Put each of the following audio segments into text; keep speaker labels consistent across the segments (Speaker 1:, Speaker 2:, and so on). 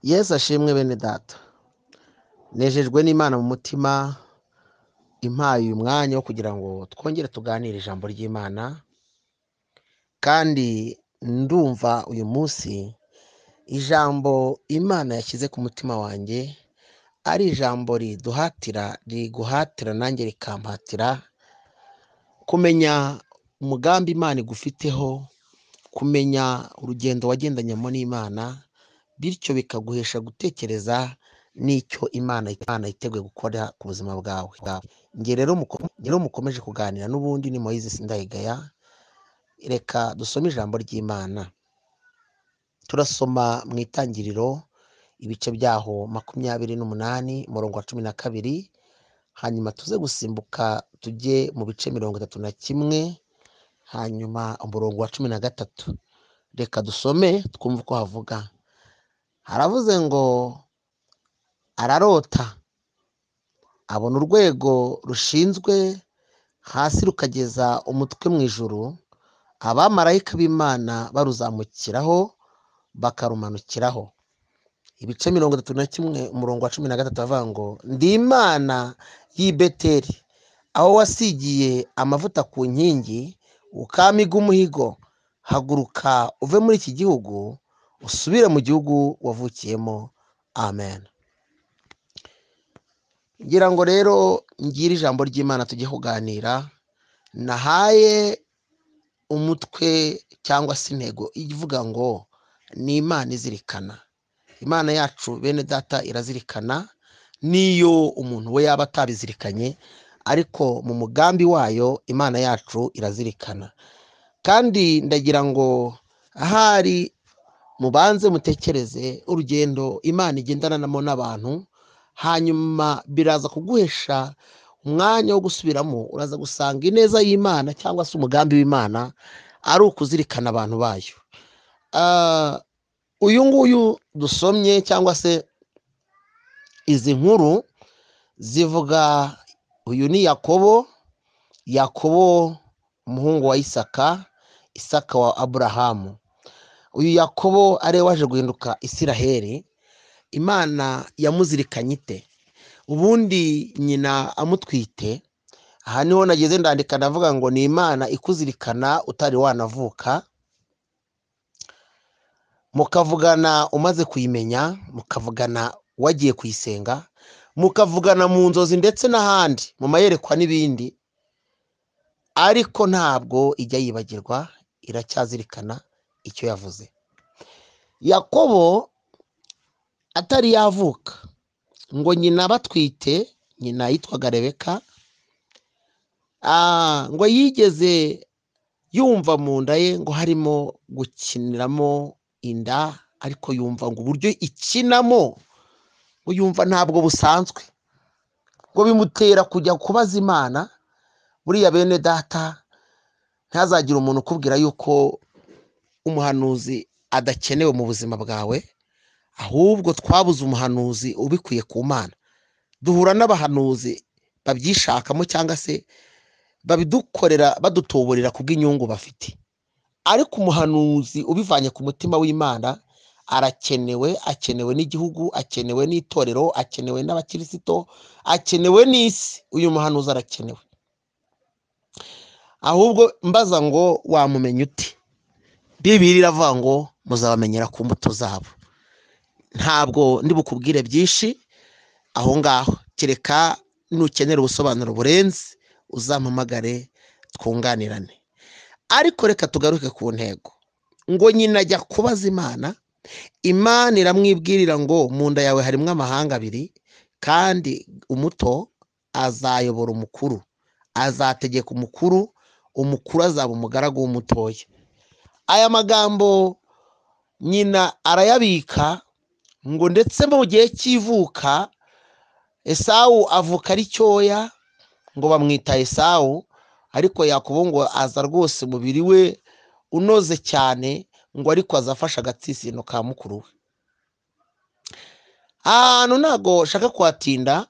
Speaker 1: Yesu ashimwe bene data. Nejejwe n'Imana mu mutima impaye uyu mwanya wo kugira ngo twongere tuganire ijambo ry'Imana, kandi ndumva uyu munsi ijambo Imana yashyize ku mutima wanjye ari ijambo riguhatira nanjye rikampatira kumenya umugambi Imana igufiteho, kumenya urugendo wagendanyemo n'Imana, bityo bikaguhesha gutekereza n'icyo Imana yiteguye gukora ku buzima bwawe. Nge rero mukomeje kuganira n'ubundi ni Moise Sindayigaya. Reka dusome ijambo ry'Imana. Turasoma mu Itangiriro ibice byaho 28 umurongo wa 12, hanyuma tuze gusimbuka tujye mu bice 31, hanyuma umurongo wa 13. Reka dusome twumve uko havuga. Haravuze ngo ararota abona urwego rushinzwe hasi rukageza umutwe mu ijuru, abamarayika b'Imana baruzamukiraho bakarumanukiraho. Ibice 31 umurongo wa 13 bavuga ngo ndi Imana y'i Beteli, aho wasigiye amavuta ku nkingi ukamiga umuhigo, haguruka uve muri iki gihugu usubire mu gihugu wavukiyemo. Amen. Ngira ngo rero ngire ijambo ry'Imana tujye kuganira. Nahaye umutwe cyangwa se intego ivuga ngo ni Imana izirikana. Imana yacu bene data irazirikana, niyo umuntu we yaba atabizirikanye, ariko mu mugambi wayo Imana yacu irazirikana. Kandi ndagira ngo ahari mubanze mutekereze urugendo Imana igendanamo n'abantu, hanyuma biraza kuguhesha umwanya wo gusubiramo. Uraza gusanga ineza y'Imana cyangwa se umugambi w'Imana ari ukuzirikana abantu bayo. Uyu nguyu dusomye cyangwa se izi nkuru zivuga, uyu ni Yakobo umuhungu wa Isaka wa Aburahamu. Uyu Yakobo ari waje guhinduka Isiraheli. Imana yamuzirikanye ite? Ubundi nyina amutwite. Aha niho nageze ndandika ndavuga ngo ni Imana ikuzirikana utari wanavuka, mukavugana umaze kuyimenya, mukavugana wagiye kuyisenga, mukavugana mu nzozi ndetse n'ahandi mu mayerekwa n'ibindi, ariko ntabwo ijya yibagirwa, iracyazirikana icyo yavuze. Yakobo atari yavuka ngo nyina batwite, nyina yitwaga Rebeka, ngo yigeze yumva mu nda ye ngo harimo gukiniramo inda, ariko yumva ngo uburyo ikinamo ngo yumva ntabwo busanzwe, ngo bimutera kujya kubaza Imana. Buriya bene data, ntazagire umuntu ukubwira yuko umuhanuzi adakenewe mu buzima bwawe, ahubwo twabuze umuhanuzi ubikuye ku Mana. Duhura n'abahanuzi babyishakamo cyangwa se babidukorera badutuburira kubw'inyungu bafite, ariko umuhanuzi ubivanye ku mutima w'Imana arakenewe. Akenewe n'igihugu, akenewe n'itorero, akenewe n'abakirisito, akenewe n'isi. Uyu muhanuzi arakenewe. Ahubwo mbaza ngo wamumenya ute? Bibiliya iravuga ngo muzabamenyera ku mbuto zabo. Ntabwo ndi bukubwire byinshi aho ngaho, kereka nukenera ubusobanuro burenze uzampamagare twunganirane. Ariko reka tugaruke ku ntego. Ngo nyina ajya kubaza Imana, Imana iramwibwirira ngo mu nda yawe harimo amahanga abiri, kandi umuto azayobora umukuru, azategeka umukuru, umukuru azaba umugaragu w'umutoya. Aya magambo nyina arayabika, ngo ndetse mu gihe cy'ivuka Esawu avuka ari cyoya, ngo bamwita Esawu, ariko Yakobo ngo aza rwose umubiri we unoze cyane, ngo ariko azafasha agatsitsino ka mukuru we. Ahantu ntago shaka kwatinda,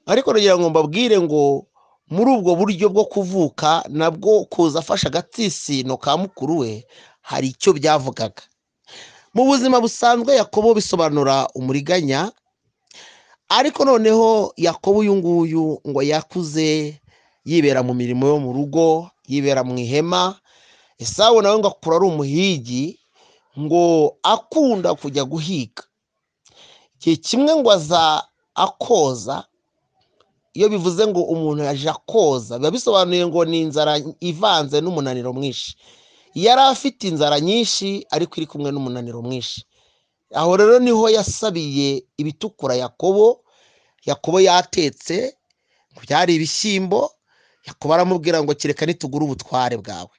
Speaker 1: ariko nagira ngo mbabwire ngo muri ubwo buryo bwo kuvuka nabwo kuza afasha agatsitsino ka mukuru we hari icyo byavugaga. mu buzima busanzwe Yakobo bisobanura umuriganya, ariko noneho Yakobo uyu nguyu ngo yakuze yibera mu mirimo yo mu rugo, yibera mu ihema. Esawu nawe ngo akura ari umuhigi, ngo akunda kujya guhiga. Igihe kimwe ngo aza akoza. Iyo bivuze ngo umuntu yaje akoza biba bisobanuye ngo ni inzara ivanze n'umunaniro mwinshi. Yari afite inzara nyinshi ariko iri kumwe n'umunaniro mwinshi. Aho rero niho yasabiye ibitukura Yakobo. Yakobo yatetse, byari ibishyimbo. Yakobo aramubwira ngo kireka nitugura ubutware bwawe.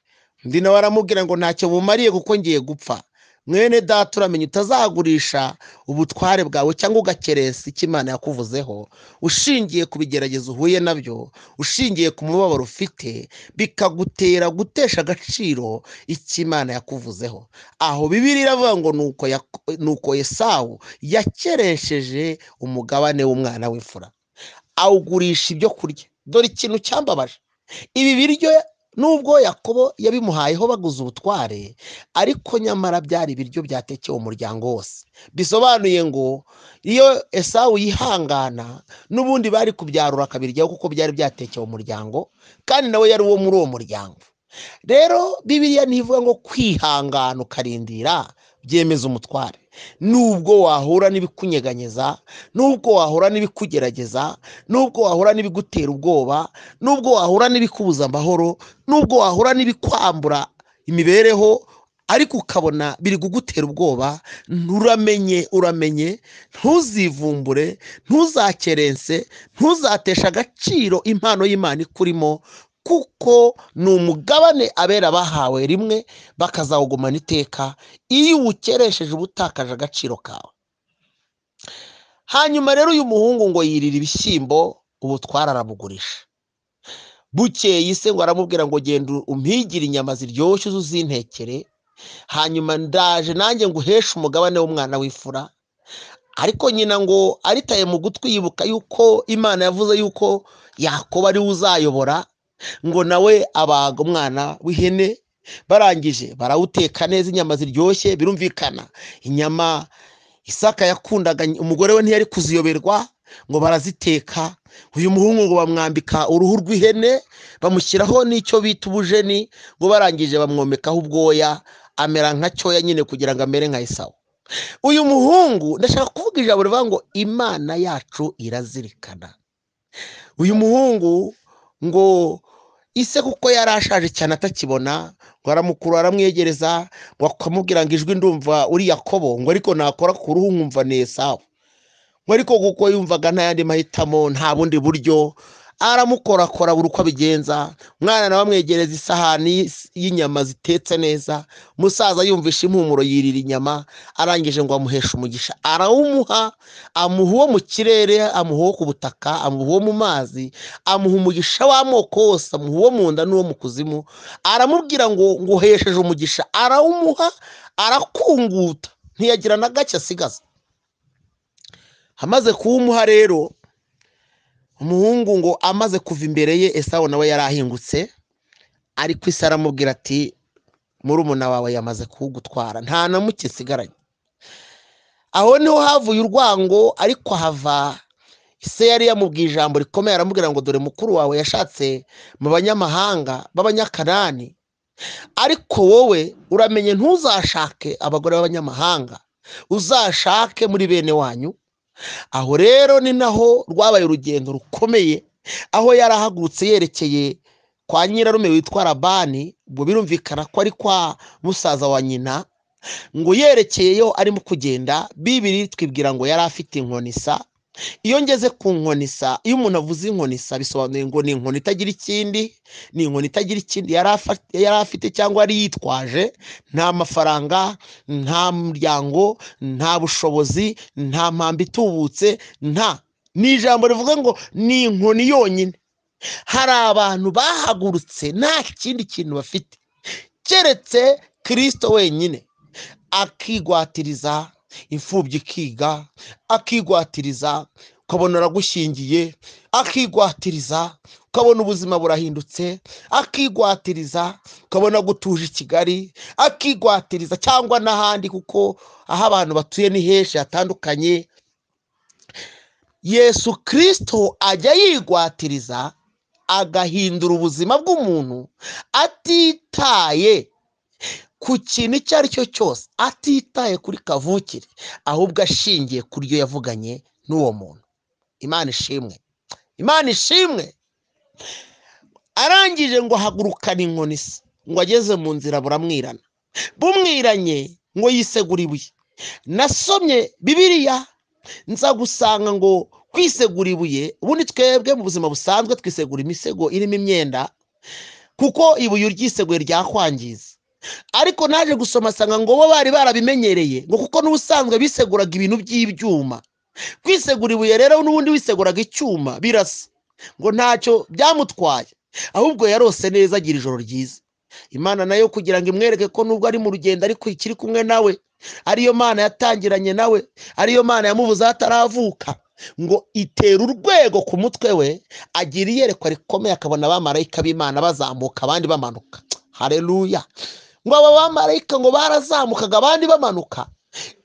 Speaker 1: Undi nawe aramubwira ngo ntacyo bumariye kuko ngiye gupfa. Mwene data uramenye utazagurisha ubutware bwawe cyangwa ugakeresa icyo Imana yakuvuzeho, ushingiye ku bigeragezo uhuye nabyo, ushingiye ku mubabaro ufite, bikagutera gutesha agaciro icyo Imana yakuvuzeho. Aho Bibiliya iravuga ngo nuko Esawu yakeresheje umugabane w'umwana w'imfura, awugurisha ibyo kurya. Dore ikintu cyambabaje, ibi biryo nubwo Yakobo yabimuhayeho baguze ubutware, ariko nyamara byari ibiryo byatekewe umuryango wose. Bisobanuye ngo iyo Esawu yihangana n'ubundi bari kubyarura akabiryaho kuko byari byatekewe umuryango, kandi nawe yari uwo muri uwo muryango. Rero Bibiliya ntivuga ngo kwihangana ukarindira byemeza umutware. Nubwo wahura n'ibikunyeganyeza, nubwo wahura n'ibikugerageza, nubwo wahura n'ibigutera ubwoba, nubwo wahura n'ibikubuza amahoro, nubwo wahura n'ibikwambura imibereho, ariko ukabona biri kugutera ubwoba, uramenye, ntuzivumbure, ntuzakerense, ntuzatesha agaciro impano y'Imana ikurimo, kuko ni umugabane abera bahawe rimwe bakazawugumana iteka. Iyo uwukeresheje ubutakaje agaciro kawe. Hanyuma rero uyu muhungu ngo yirira ibishyimbo, ubutwara arabugurisha. Bukeye se ngo aramubwira ngo genda umpigire inyama ziryoshye uzintekere, hanyuma ndaje nanjye ngo uheshe umugabane w'umwana w'imfura. Ariko nyina ngo aritaye mu gutwi yibuka yuko Imana yavuze yuko Yakobo ari uzayobora, ngo nawe abaga umwana w'ihene. Barangije barawuteka neza, inyama ziryoshye. Birumvikana inyama Isaka yakundaga, umugore we ntiyari kuziyoberwa, ngo baraziteka. Uyu muhungu ngo bamwambika uruhu rw'ihene, bamushyiraho n'icyo bita ubujeni, ngo barangije bamwomekaho ubwoya, amera nka cyoya nyine kugira ngo amere nka Esawu. Uyu muhungu ndashaka kuvuga ijambo rivuga ngo Imana yacu irazirikana. Uyu muhungu ngo ise kuko yari ashaje cyane atakibona, ngo aramukuru aramwegereza, ngo akamubwira ngo ijwi ndumva uri Yakobo, ngo ariko nakora ku ruhu nkumva ni Esawu. Ngo ariko kuko yumvaga nta yandi mahitamo, nta bundi buryo, aramukorakora buri uko abigenza. Mwana nawe amwegereza isahani y'inyama zitetse neza. Musaza yumvisha impumuro yirira inyama, arangije ngo amuheshe umugisha, arawumuha. Amuha uwo mu kirere, amuha uwo ku butaka, amuha uwo mu mazi, amuha umugisha w'amoko yose, amuha uwo mu nda n'uwo mu kuzimu. Aramubwira ngo nguhesheje umugisha, arawumuha, arakunguta, ntiyagira na gake asigaza. Hamaze kuwumuha rero, umuhungu ngo amaze kuva imbere ye, Esawu nawe yarahingutse, ariko ise aramubwira ati murumuna wawe yamaze kuwugutwara, nta na muke sigaranye. Aho niho havuye urwango, ariko hava ise yari yamubwiye ijambo rikomeye, aramubwira ngo dore mukuru wawe yashatse mu banyamahanga b'abanyakanani, ariko wowe uramenye ntuzashake abagore b'abanyamahanga, uzashake muri bene wanyu. Aho rero ni naho rwabaye urugendo rukomeye, aho yarahagurutse yerekeye kwa nyirarume witwa Labani. Ubwo birumvikana ko ari kwa musaza wa nyina, ngo yerekeyeyo arimo kugenda. Bibiliya twibwira ngo yari afite inkonisa. Iyo ngeze ku nkonisa, iyo umuntu avuze inkonisa bisobanuye ngo ni inkoni itagira ikindi, ni inkoni itagira ikindi yari afite cyangwa yari yitwaje. Nta mafaranga, nta muryango, nta bushobozi, nta mpambi itubutse, ni ijambo rivuga ngo ni inkoni yonyine. Hari abantu bahagurutse nta kindi kintu bafite keretse Kristo wenyine, akigwatiriza imfubyi ikiga, akigwatiriza ukabona aragushyingiye, akigwatiriza ukabona ubuzima burahindutse, akigwatiriza, ukabona gutuje i Kigali, akigwatiriza cyangwa n'ahandi, kuko aho abantu batuye ni henshi hatandukanye. Yesu Kristo ajya yigwatiriza agahindura ubuzima bw'umuntu atitaye ku kintu icyo ari cyo cyose, atitaye kuri kavukire, ahubwo ashingiye kuri yo yavuganye n'uwo muntu. Imana ishimwe, Imana ishimwe. Arangije ngo ahagurukane inkoni se, ngo ageze mu nzira buramwirana, bumwiranye ngo yisegura ibuye. Nasomye Bibiliya nza gusanga ngo kwisegura ibuye, ubundi twebwe mu buzima busanzwe twisegura imisego irimo imyenda, kuko ibuye uryiseguye ryakwangiza. Ariko naje gusoma sanga ngo bo bari barabimenyereye, ngo kuko n'ubusanzwe biseguraga ibintu by'ibyuma. Kwisegura ibuye rero n'ubundi wiseguraga icyuma birasa, ngo ntacyo byamutwaye, ahubwo yarose neza agira ijoro ryiza. Imana nayo kugira ngo imwereke ko nubwo ari mu rugendo ariko ikiri kumwe nawe, ariyo Mana yatangiranye nawe, ariyo Mana yamubuze ataravuka, ngo itera urwego ku mutwe we, agira iyerekwa rikomeye, akabona abamarayika b'Imana bazamuka abandi bamanuka. Haleluya. Ngo aba bamarayika ngo barazamukaga abandi bamanuka,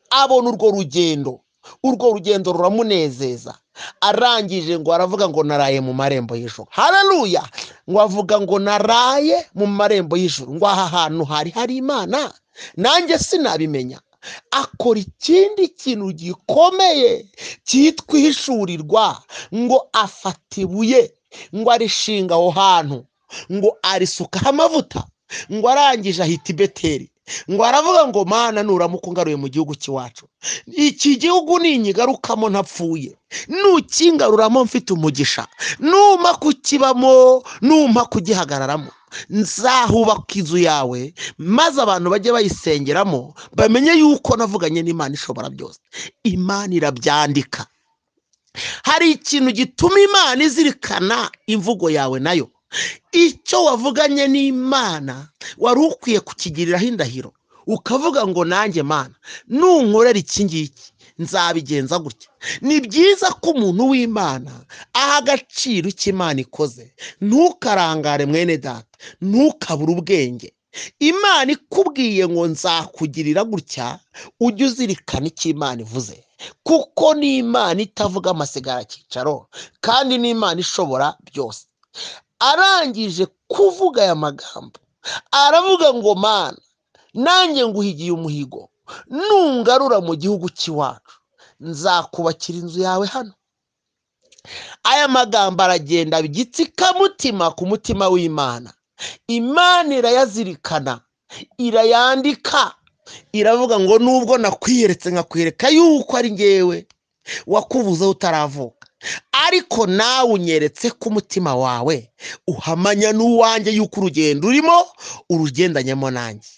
Speaker 1: abona urwo rugendo ruramunezeza. Arangije ngo aravuga ngo naraye mu marembo y'ijuru. Haleluya. Ngo avuga ngo naraye mu marembo y'ijuru, ngo aha hantu hari Imana nanjye sinabimenya. Akora ikindi kintu gikomeye cyitwishurirwa, ngo afata ibuye ngo arishinga aho hantu, ngo arisukaho amavuta, ngo arangije ahita i Beteli, ngo aravuga ngo Mana nuramuka ungaruye mu gihugu cy'iwacu, iki gihugu ninyigarukamo ntapfuye, nukingaruramo mfite umugisha, numa kukibamo, numa kugihagararamo, nzahubaka inzu yawe, maze abantu bajye bayisengeramo, bamenye yuko navuganye n'Imana ishobora byose. Imana irabyandika. Hari ikintu gituma Imana izirikana imvugo yawe nayo. Icyo wavuganye n'Imana wari ukwiye kukigiriraho indahiro, ukavuga ngo nanjye Mana nunkorera iki ngiki nzabigenza gutya. Ni byiza ko umuntu w'Imana aha agaciro icyo Imana ikoze. Ntukarangare mwene data, ntukabure ubwenge. Imana ikubwiye ngo nzakugirira gutya, ujye uzirikana icyo Imana ivuze, kuko ni Imana itavuga amasigara cyicaro, kandi ni Imana ishobora byose. Arangije kuvuga aya magambo, aravuga ngo Mana nanjye nguhigiye umuhigo, nungarura mu gihugu cy'iwacu nzakubakira inzu yawe hano. Aya magambo aragenda igitsikamutima ku mutima w'Imana. Imana irayazirikana, irayandika, iravuga ngo nubwo nakwiyeretse nkakwereka yuko ari ngewe wakubuze utaravuka, ariko nawe unyeretse ku mutima wawe uhamanya n'uwanjye yuko urugendo urimo urugendanyemo nanjye.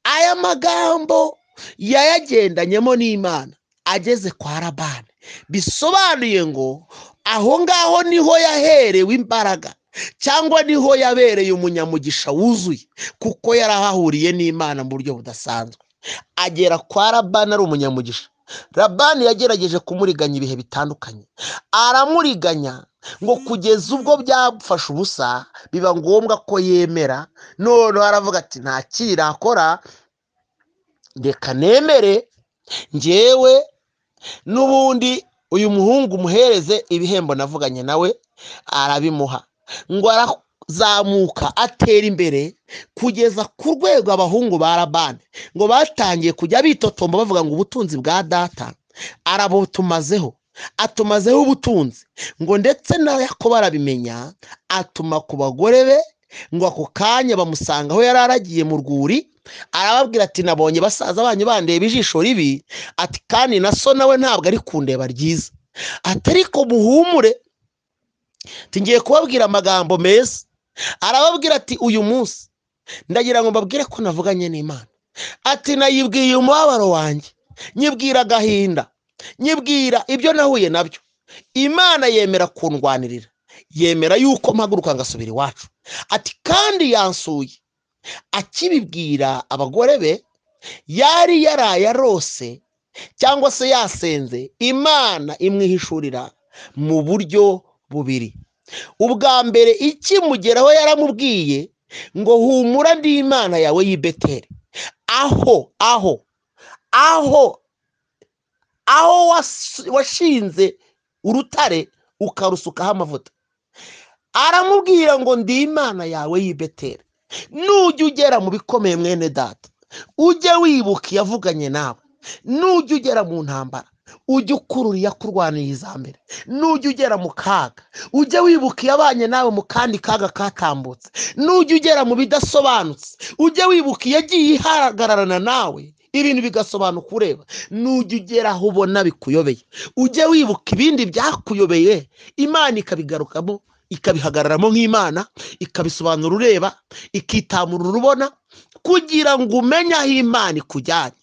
Speaker 1: Aya magambo yayagendanyemo n'Imana ageze kwa Labani, bisobanuye ngo aho ngaho niho yaherewe imbaraga, cyangwa niho yabereye umunyamugisha wuzuye, kuko yarahahuriye n'Imana mu buryo budasanzwe. Agera kwa Labani ari umunyamugisha. Labani yagerageje kumuriganya ibihe bitandukanye, aramuriganya ngo kugeza ubwo byafashe ubusa, biba ngombwa ko yemera. None aravuga ati nta kirakora, reka nemere njyewe n'ubundi uyu muhungu muhereze ibihembo navuganye nawe. Arabimuha, ngo arazamuka atera imbere kugeza ku rwego abahungu ba Labani ngo batangiye kujya bitotomba bavuga ngo ubutunzi bwa data arabutumazeho, atumazeho ubutunzi. Ngo ndetse na Yakobo arabimenya, atuma ku bagore be, ngo ako kanya bamusanga aho yari aragiye mu rwuri. Arababwira ati nabonye basaza banyu bandeba ijisho ribi, ati kandi na so nawe ntabwo ari kundeba ryiza, atariko muhumure, tingiye kubabwira amagambo meza. Arababwira ati uyu munsi ndagira ngo mbabwire ko navuganye n'Imana. Ati nayibwiye umubabaro wanjye, nyibwira agahinda, nyibwira ibyo nahuye nabyo. Imana yemera kundwanirira, yemera yuko mpaguruka ngasubira iwacu. Ati kandi yansuye. Akibibwira abagore be, yari yaraye arose cyangwa se yasenze, Imana imwihishurira mu buryo bubiri. ubwa mbere ikimugeraho yaramubwiye ngo humura ndi Imana yawe y'i Beteli. aho washinze urutare ukarusukaho amavuta. Aramubwira ngo ndi Imana yawe y'i Beteli. Nujya ugera mu bikomeye mwene data, ujye wibuka yavuganye nawe. Nujya ugera mu ntambara, ujye ukurura yakurwaniye izambere. Nujya ugera mu kaga, ujye wibuka yabanye nawe mu kandi kaga katambutse. Nujya ugera mu bidasobanutse, ujye wibuka yagiye ihagararana nawe ibintu bigasobanuka ureba. Nujya ugera aho ubona bikuyobeye, ujye wibuka ibindi byakuyobeye, Imana ikabigarukamo ikabihagararamo nk'Imana, ikabisobanura ureba, ikitamurura urubona. Kugira ngo umenye aho Imana ikujyanye,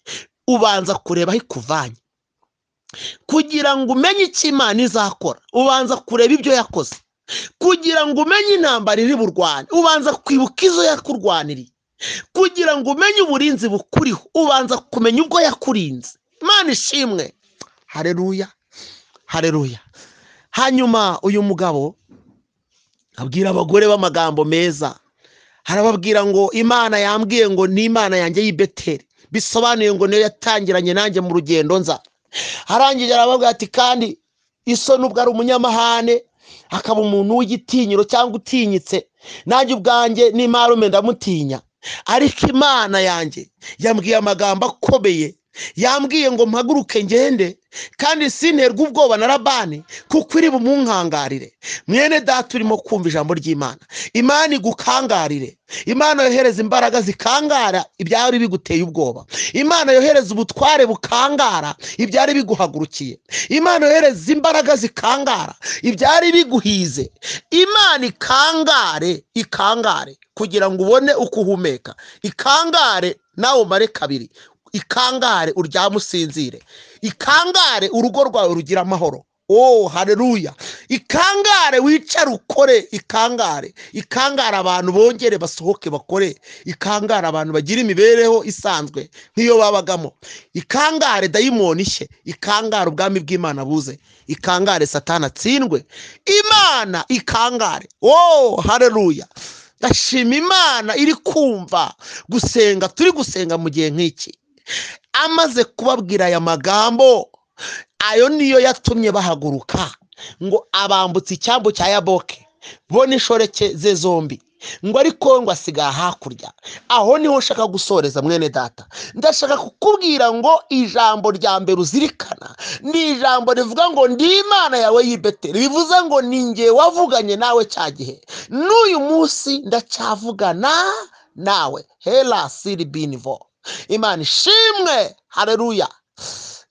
Speaker 1: ubanza kureba aho ikuvanye. Kugira ngo umenye icyo Imana izakora, ubanza kureba ibyo yakoze. Kugira ngo umenye intambara iri burwane, ubanza kwibuka izo yakurwaniriye. Kugira ngo umenye uburinzi bukuriho, ubanza kumenya ubwo yakurinze. Imana ishimwe. Haleluya, haleluya. Hanyuma uyu mugabo abwira abagore b'amagambo meza. Harababwira ngo Imana yambwiye ngo ni Imana yanjye y'i Beteli. Bisobanuye ngo niyo yatangiranye nanjye mu rugendo nza. Harangije arababwira ati kandi iso nubwo ari umunyamahane, akaba umuntu w'igitinyiro cyangwa utinyitse, nanjye ubwanjye n'imarume ndamutinya. Ariko Imana yanjye yambwiye amagambo akomeye. Yambwiye ngo mpaguruke ngende, kandi sinterwa ubwoba na Labani, kuko iri bumunkangarire. Mwene data urimo kumva ijambo ry'Imana, Imana igukangarire. Imana yohereza imbaraga zikangara ibyari biguteye ubwoba. Imana yohereza ubutware bukangara ibyari biguhagurukiye. Imana yohereza imbaraga zikangara ibyari biguhize. Imana ikangare kugira ngo ubone uko uhumeka. Ikangare nawe umare kabiri. Ikangare uryame usinzire. Ikangare urugo rwawe rugira amahoro. Oh, haleluya. Ikangare wicare ukore. Ikangare abantu bongere basohoke bakore. Ikangare abantu bagira imibereho isanzwe nk'iyo babagamo. Ikangare dayimoni ishye. Ikangare ubwami bw'Imana buze. Ikangare Satani atsindwe. Imana ikangare. Oh, haleluya. Ndashima Imana iri kumva gusenga, turi gusenga mu gihe nk'iki. Amaze kubabwira aya magambo, ayo niyo yatumye bahaguruka ngo abambutse icyambu cya Yaboke, bo n'inshoreke ze zombi, ngo ariko ngo asiga hakurya. Aho niho nshaka gusoreza mwene data. Ndashaka kukubwira ngo ijambo rya mbere uzirikana ni ijambo rivuga ngo ndi Imana yawe y'i Beteli. Bivuze ngo ni njye wavuganye nawe cya gihe, n'uyu munsi ndacyavugana nawe. Hela siribinivo. Imana ishimwe. Haleluya.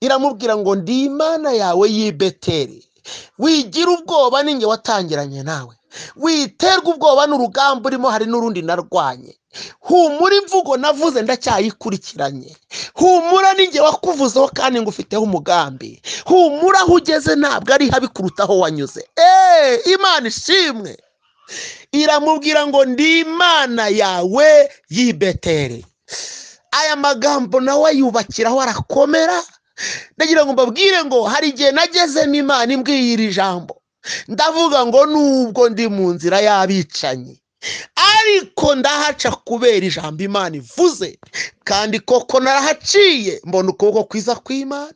Speaker 1: Iramubwira ngo ndi Imana yawe y'i Beteli. Wigira ubwoba, ninjye watangiranye nawe. Witerwa ubwoba n'urugamba urimo, hari n'urundi narwanye. Humura, imvugo navuze ndacyayikurikiranye. Humura, ninjye wakuvuzeho kandi ngufiteho umugambi. Humura, aho ugeze ntabwo ari habi kuruta aho wanyuze. Imana ishimwe. Iramubwira ngo ndi Imana yawe y'i Beteli. Aya magambo nawe yubakiraho arakomera. Ndagira ngo mbabwire ngo hari igihe nagezemo Imana imbwiye iri jambo, ndavuga ngo nubwo ndi mu nzira y'abicanyi, ariko ndahaca kubera ijambo Imana ivuze. Kandi koko narahaciye, mbona ukuboko kwiza kw'Imana,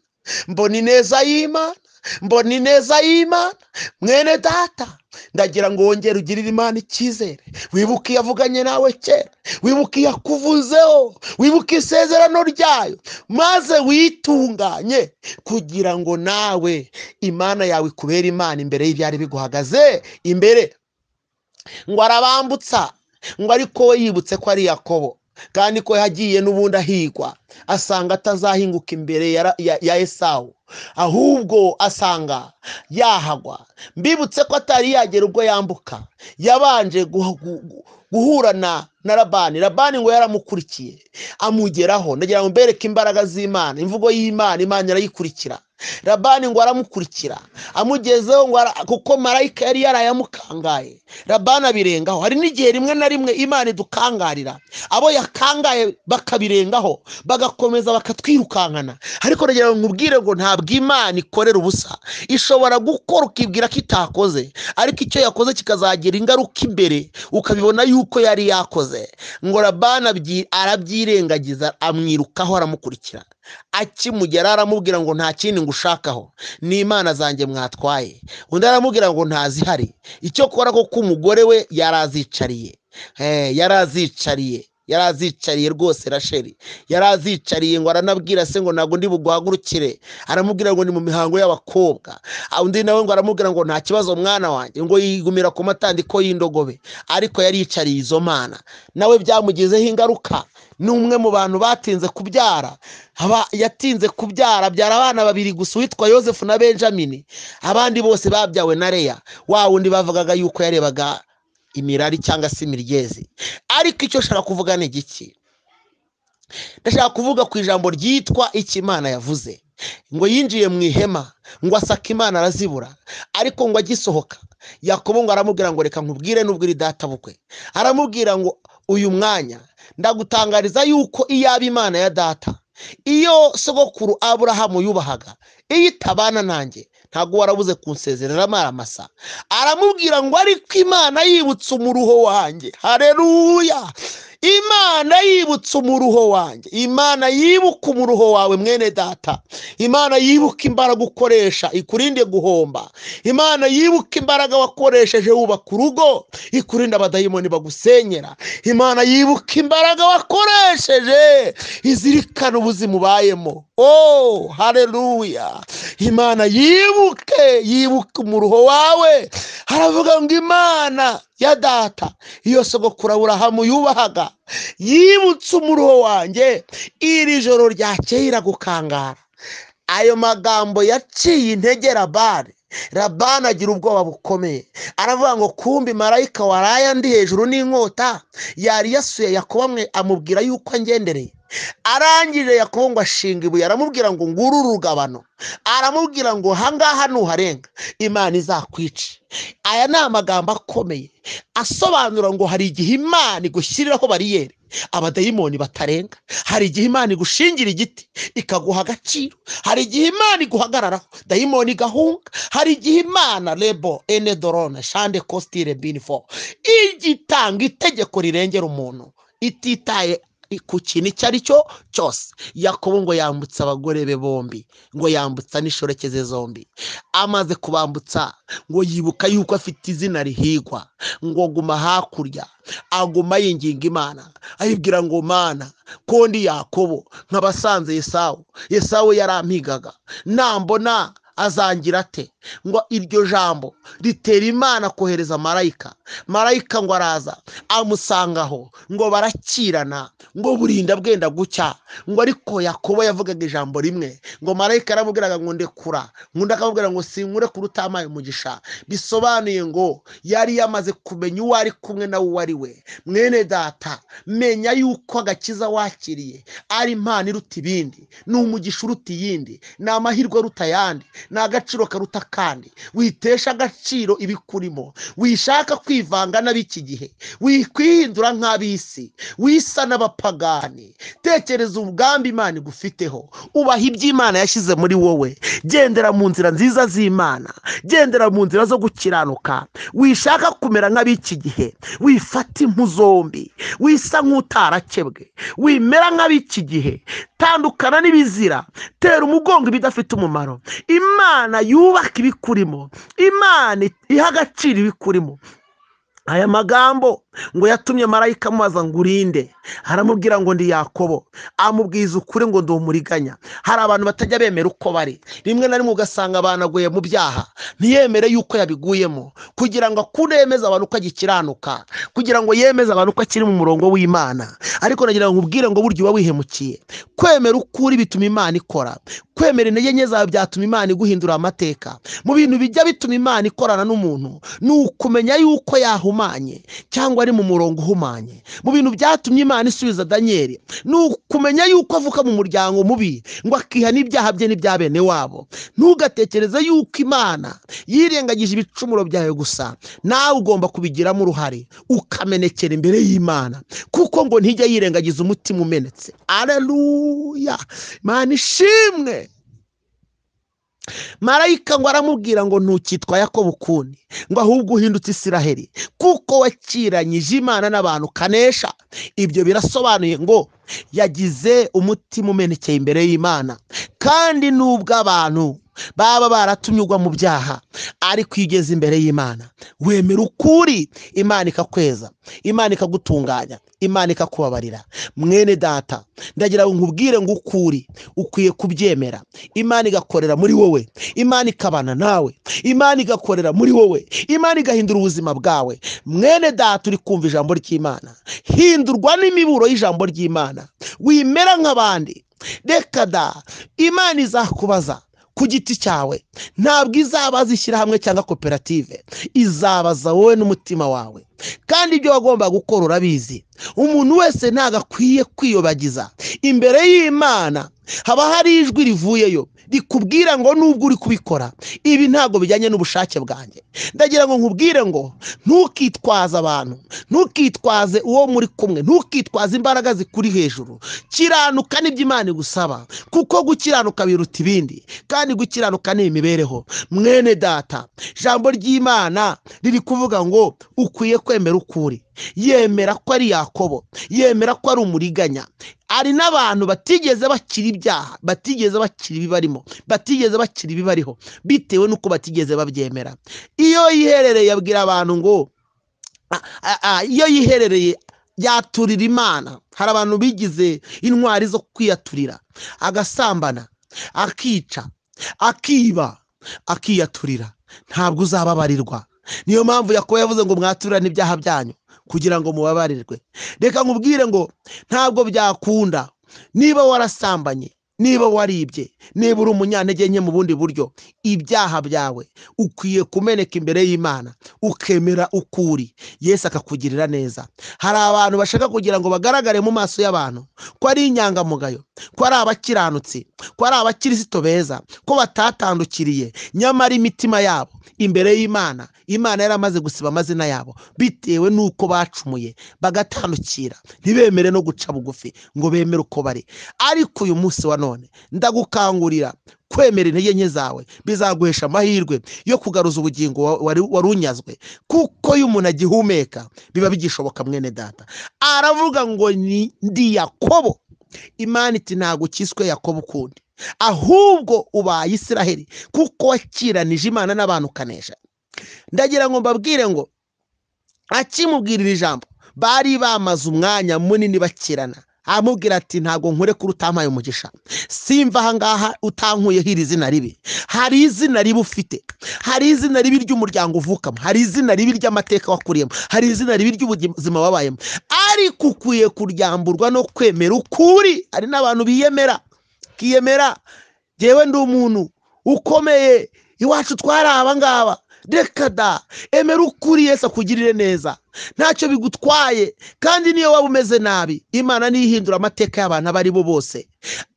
Speaker 1: mbona ineza y'Imana, mbona ineza y'Imana. Mwene data, ndagira ngo wongere ugirire Imana icyizere. Wibuke yavuganye nawe kera, wibuke yakuvuzeho, wibuke isezerano ryayo, maze witunganye kugira ngo nawe Imana yawe ikubere Imana imbere y'ibyari biguhagaze imbere. Ngo arabambutsa, ngo ariko we yibutse ko ari Yakobo, kandi ko yagiye n'ubundi ahigwa, asanga atazahinguka imbere ya Esawu, ahubwo asanga yahagwa. Mbibutse ko atari yagera ubwo yambuka, yabanje guhura na Labani. Labani ngo yaramukurikiye amugeraho. Ndagira ngo mbereke imbaraga z'Imana, imvugo y'Imana, Imana irayikurikira. Labani ngo aramukurikira amugezeho ngo kuko marayika yari yarayamukangaye. Labani abirengaho. Hari n'igihe rimwe na rimwe Imana idukangarira, abo yakangaye bakabirengaho bagakomeza bakatwirukankana. Ariko nagira ngo nkubwire ngo ntabwo Imana ikorera ubusa. Ishobora gukora ukibwira ko itakoze, ariko icyo yakoze kikazagira ingaruka imbere ukabibona yuko yari yakoze. Ngo Labani arabyirengagiza amwirukaho aramukurikira. Akimugera aramubwira ngo nta kindi ngushakaho, ni imana zanjye mwatwaye. Undi aramubwira ngo ntazihari. Icyo kora ko umugore we yarazicariye, yarazicariye rwose Rasheli, yarazicariye ngo aranabwira se ngo ntago ndi buguhagurukire. Aramubwira ngo ni mu mihango y'abakobwa. Undi nawe ngo aramubwira ngo nta kibazo mwana wanjye, ngo yigumira ku matandiko y'indogobe. Ariko yari yicariye izo mana. Nawe byamugizeho ingaruka. Ni umwe mu bantu batinze kubyara. Yatinze kubyara, abyara abana babiri gusa, witwa Yosefu na Benjamini. Abandi bose babyawe na Leya, wa wundi bavugaga yuko yarebaga imirari cyangwa se imiryezi. Ariko icyo nshaka kuvuga ni igiki? Ndashaka kuvuga ku ijambo ryitwa icyo Imana yavuze. Ngo yinjiye mu ihema, ngo asaka Imana arazibura. Ariko ngo agisohoka, Yakobo ngo aramubwira ngo reka nkubwire n'ubwira data bukwe. Aramubwira ngo uyu mwanya ndagutangariza yuko iyaba Imana ya data, iyo sogokuru Aburahamu yubahaga, iyo itabana nanjye ntago warabuze kunsezerera amaramasa. Aramubwira ngo ariko Imana yibutse umuruho wanjye. Haleluya! Imana yibutse umuruho wanjye. Imana yibuka umuruho wawe mwene data. Imana yibuka imbaraga ukoresha ikurinde guhomba. Imana yibuka imbaraga wakoresheje wubaka urugo ikurinda abadayimoni bagusenyera. Imana yibuka imbaraga wakoresheje izirikana ubuzima ubayemo. Oh, haleluya! Imana yibuka umuruho wawe. Haravuga ngo Imana ya data, iyo sogokuru Aburahamu yubahaga, yibutse umuruho wanjye, iri joro ryakeye iragukangara. Ayo magambo yaciye intege Labani agira ubwoba bukomeye. Aravuga ngo kumbi marayika waraye ndi hejuru n'inkota yari yasuye Yakobo, amubwira yuko angendereye. Arangije Yakobo ngo ashinga ibuye, aramubwira ngo nguru urugabano. Aramubwira ngo hangaha nuharenga Imana izakwica. Aya ni amagambo akomeye asobanura ngo hari igihe Imana igushyiriraho bariyeri abadayimoni batarenga. Hari igihe Imana igushingira igiti ikaguha agaciro. Hari igihe Imana iguhagararaho dayimoni gahunga. Hari igihe Imana lebo enedorone shande kostire binifo igitanga itegeko rirengera umuntu ititaye ku kintu icyo ari cyo cyose. Yakobo ngo yambutsa abagore be bombi, ngo yambutsa n'inshoreke ze zombi. Amaze kubambutsa ngo yibuka yuko afite izina rihigwa, ngo guma hakurya, aguma yinginga Imana ayibwira ngo Mana ko ndi Yakobo nkabasanze Yesawu yarampigaga, nambona azangira ate? Ngo iryo jambo ritera Imana kohereza marayika ngo araza amusangaho, ngo barakirana, ngo burinda bwenda gucya. Ngo ariko Yakobo yavugaga ijambo rimwe, ngo marayika aramubwiraga ngo ndekura, ngundi akamubwira ngo sinkure kurutamaye umugisha. Bisobanuye ngo yari yamaze kumenya uwo ari kumwe na uwo ari we. Mwene data, menya yuko agakiza wakiriye ari impano iruta ibindi, ni umugisha uruta iyindi, ni amahirwe aruta ayandi, ni agaciro karuta kandi. Witesha agaciro ibikurimo, wishaka kwivanga n'abiki gihe, wikwihindura nk'abisi, wisa n'abapagani. Tekereza umugambi Imana igufiteho, ubaha iby'Imana yashyize muri wowe. Gendera mu nzira nziza z'Imana, gendera mu nzira zo gukiranuka. Wishaka kumera nk'abiki gihe, wifata impu zombi, wisa nk'utarakebwe, wimera nk'abiki gihe. Tandukana n'ibizira, tera umugongo ibidafite umumaro. Imana yubaka ibikurimo, Imana iha agaciro ibikurimo. Aya magambo ngo yatumye marayika amubaza ngo urinde. Aramubwira ngo ndi Yakobo. Amubwiza ukuri ngo ndi umuriganya. Hari abantu batajya bemera uko bari. Rimwe na rimwe ugasanga banaguye mu byaha, ntiyemere yuko yabiguyemo, kugira ngo akuremeze abantu ko agikiranuka, kugira ngo yemeze abantu ko akiri mu murongo w'Imana. Ariko nagira ngo ubwire ngo buryo uba wihemukiye. Kwemera ukuri bituma Imana ikora. Kwemera intege nke zawe byatuma Imana iguhindura amateka. Mu bintu bijya bituma Imana ikorana n'umuntu, ni ukumenya yuko yahuma hahumanye cyangwa ari mu murongo uhumanye. Mu bintu byatumye Imana isubiza Daniel ni ukumenya yuko avuka mu muryango mubi ngo akiha n'ibyaha bye n'ibya bene wabo. Ntugatekereze yuko Imana yirengagije ibicumuro byawe gusa, nawe ugomba kubigiramo uruhare ukamenekera imbere y'Imana, kuko ngo ntijya yirengagiza umutima umenetse. Aleluya, Imana ishimwe. Marayika ngo aramubwira ngo ntukitwa Yakobo ukundi, ngo ahubwo uhindutse Isiraheli, kuko wakiranyije Imana n'abantu kanesha. Ibyo birasobanuye ngo yagize umutima umenekeye imbere y'Imana. Kandi nubwo abantu baba baratunyurwa mu byaha, ariko iyo ugeze imbere y'Imana wemera ukuri, Imana ikakweza, Imana ikagutunganya, Imana ikakubabarira. Mwene data, ndagira ngo nkubwire ngo ukuri ukwiye kubyemera. Imana igakorera muri wowe, Imana ikabana nawe, Imana igakorera muri wowe, Imana igahindura ubuzima bwawe. Mwene data uri kumva ijambo ry'Imana, hindurwa n'imiburo y'ijambo ry'Imana, wimera nk'abandi. Reka da, Imana izakubaza ku giti cyawe, ntabwo izabaza ishyirahamwe cyangwa koperative, izabaza wowe n'umutima wawe. Kandi ibyo wagomba gukora urabizi. Umuntu wese ntabwo akwiye kwiyobagiza imbere y'Imana. Haba hari ijwi rivuyeyo rikubwira ngo nubwo uri kubikora, ibi ntabwo bijyanye n'ubushake bwanjye. Ndagira ngo nkubwire ngo ntukitwaze abantu, ntukitwaze uwo muri kumwe, ntukitwaze imbaraga zikuri hejuru. Kiranuka n'ibyo Imana igusaba, kuko gukiranuka biruta ibindi, kandi gukiranuka ni imibereho. Mwene data, ijambo ry'Imana riri kuvuga ngo ukwiye kwemera ukuri. Yemera ko ari Yakobo, yemera ko ari umuriganya. Ari n'abantu batigeze bakira ibyaha, batigeze bakira ibibarimo, batigeze bakira ibibariho, bitewe n'uko batigeze babyemera. Iyo yiherereye abwira abantu ngo iyo yiherereye yaturira Imana. Hari abantu bigize intwari zo kwiyaturira, agasambana, akica, akiba, akiyaturira. Ntabwo uzababarirwa. Niyo mpamvu Yakobo yavuze ngo mwaturane ibyaha byanyu kugira ngo mubabarirwe. Reka nkubwire ngo ntabwo byakunda niba warasambanye, niba waribye, niba uri umunyantege nke mu bundi buryo. Ibyaha byawe ukwiye kumeneka imbere y'Imana, ukemera ukuri, Yesu akakugirira neza. Hari abantu bashaka kugira ngo bagaragare mu maso y'abantu ko ari inyangamugayo, ko ari abakiranutsi, ko ari abakirisito beza, ko batatandukiriye. Nyamara imitima yabo imbere y'Imana, Imana yaramaze gusiba amazina yabo bitewe n'uko bacumuye, bagatandukira, ntibemere no guca bugufi ngo bemere uko bari. Ariko uyu munsi wa none ndagukangurira kwemera intege nke zawe, bizaguhesha amahirwe yo kugaruza ubugingo warunyazwe. Kuko iyo umuntu agihumeka biba bigishoboka. Mwene data aravuga ngo ndi Yakobo. Imana iti ntabwo ukiswe Yakobo ukundi, ahubwo ubaye Isiraheli, kuko wakiranije Imana n'abantu kanesha. Ndagira ngo mbabwire ngo akimubwirira ijambo bari bamaze umwanya munini bakirana. Amubwira ati ntabwo nkure kuri utampaye umugisha, simva ahangaha utankuye hiri izina ribi. Hari izina ribi ufite, hari izina ribi ry'umuryango uvukamo, hari izina ribi ry'amateka wakuriyemo, hari izina ribi ry'ubuzima wabayemo, ariko ukwiye kuryamburwa no kwemera ukuri. Hari n'abantu biyemera, kiyemera jewe ndi umuntu ukomeye, iwacu twari abangaba. Reka da, emera ukuri, Yesu akugirire neza, ntacyo bigutwaye. Kandi niyo waba umeze nabi, Imana nihindura amateka y'abantu abari bo bose.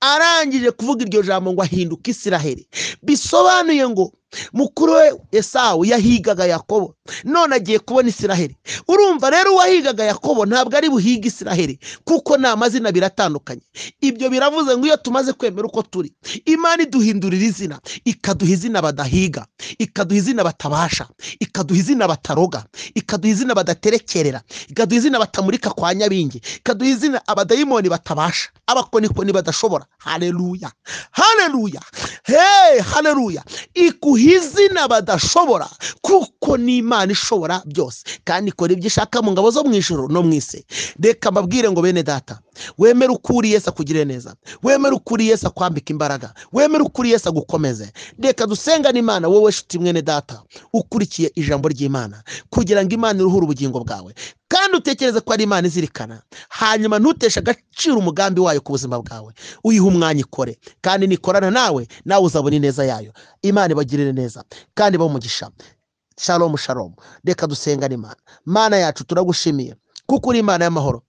Speaker 1: Arangije kuvuga iryo jambo ngo ahinduka Isiraheli, bisobanuye ngo mukuru we Esawu yahigaga Yakobo, none agiye kubona Isiraheli. Urumva rero uwahigaga Yakobo ntabwo ari buhiga Isiraheli, kuko nta mazina biratandukanye. Ibyo biravuze ngo iyo tumaze kwemera uko turi, Imana iduhindurira izina, ikaduha izina badahiga, ikaduha izina batabasha, ikaduha izina bataroga, ikaduha izina badaterekerera, ikaduha izina batamurika kwa nyabingi, ikaduha izina abadayimoni batabasha, abakonikoni badashobora. Haleluya, haleluya, hey, haleluya. Ikuha izina badashobora, kuko ni Imana ishobora byose, kandi ikora ibyo ishaka mu ngabo zo mu ijuru no mu isi. Reka mbabwire ngo bene data, wemera ukuri, Yesu akugirire neza. Wemera ukuri, Yesu akwambika imbaraga. Wemera ukuri, Yesu agukomeze. Reka dusengane Imana, wowe nshuti mwene data ukurikiye ijambo ry'Imana, kugira ngo Imana iruhure ubugingo bwawe, kandi utekereze ko ari Imana izirikana. Hanyuma ntuteshe agaciro umugambi wayo ku buzima bwawe, uyiha umwanya ikore, kandi nikorana nawe uzabona ineza yayo. Imana ibagirire neza kandi bamugisha. Shalom Shalom. Reka dusengane Imana. Mana yacu turagushimiye kuko uri Imana y'amahoro,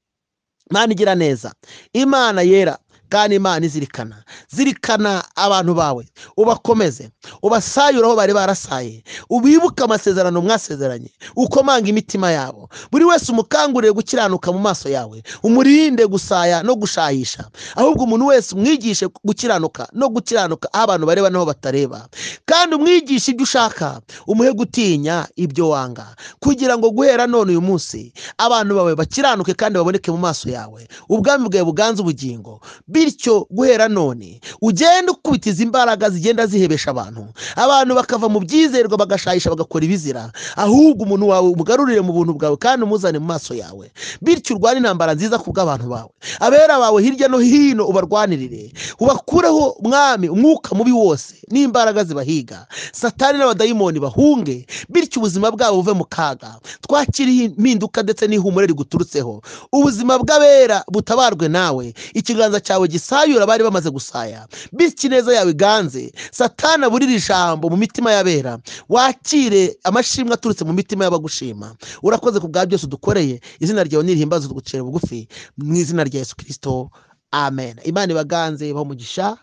Speaker 1: Imana igira neza, Imana yera kandi Imana izirikana. Zirikana abantu bawe, ubakomeze, ubasayure aho bari barasaye, ubibuke amasezerano mwasezeranye, ukomanga imitima yabo. Buri wese umukangurire gukiranuka mu maso yawe, umurinde gusaya no gushahisha, ahubwo umuntu wese umwigishe gukiranuka no gukiranuka aho abantu bareba naho batareba, kandi umwigishe ibyo ushaka, umuhe gutinya ibyo wanga, kugira ngo guhera none uyu munsi abantu bawe bakiranuke kandi baboneke mu maso yawe, ubwami bwawe buganze ubugingo. Bityo guhera none ugenda ukubitiza imbaraga zigenda zihebesha abantu bakava mu byizerwa bagashayisha bagakora ibizira, ahubwo umuntu wawe umugarurire mu buntu bwawe kandi umuzane mu maso yawe. Bityo urwane intambara nziza ku bw'abantu bawe, abera bawe hirya no hino ubarwanirire, ubakureho mwami umwuka mubi wose n'imbaraga zibahiga, satani n'abadayimoni bahunge. Bityo ubuzima bwabo buve mu kaga, twakiriye impinduka ndetse n'ihumure riguturutseho. Ubuzima bw'abera butabarwe nawe, ikiganza cyawe gisayura bari bamaze gusaya. Bityo ineza yawe iganze, satana burira ijambo mu mitima y'abera, wakire amashimwe aturutse mu mitima y'abagushima. Urakoze ku bwa byose udukoreye, izina ryawe nirihimbazwe, tugucira bugufi mu izina rya Yesu Kristo, amen. Imana ibaganze, ibahe umugisha.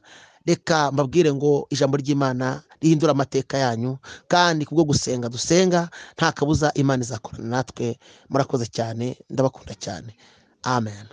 Speaker 1: Reka mbabwire ngo ijambo ry'Imana rihindura amateka yanyu, kandi kubwo gusenga dusenga nta kabuza Imana izakorana natwe. Murakoze cyane, ndabakunda cyane, amen.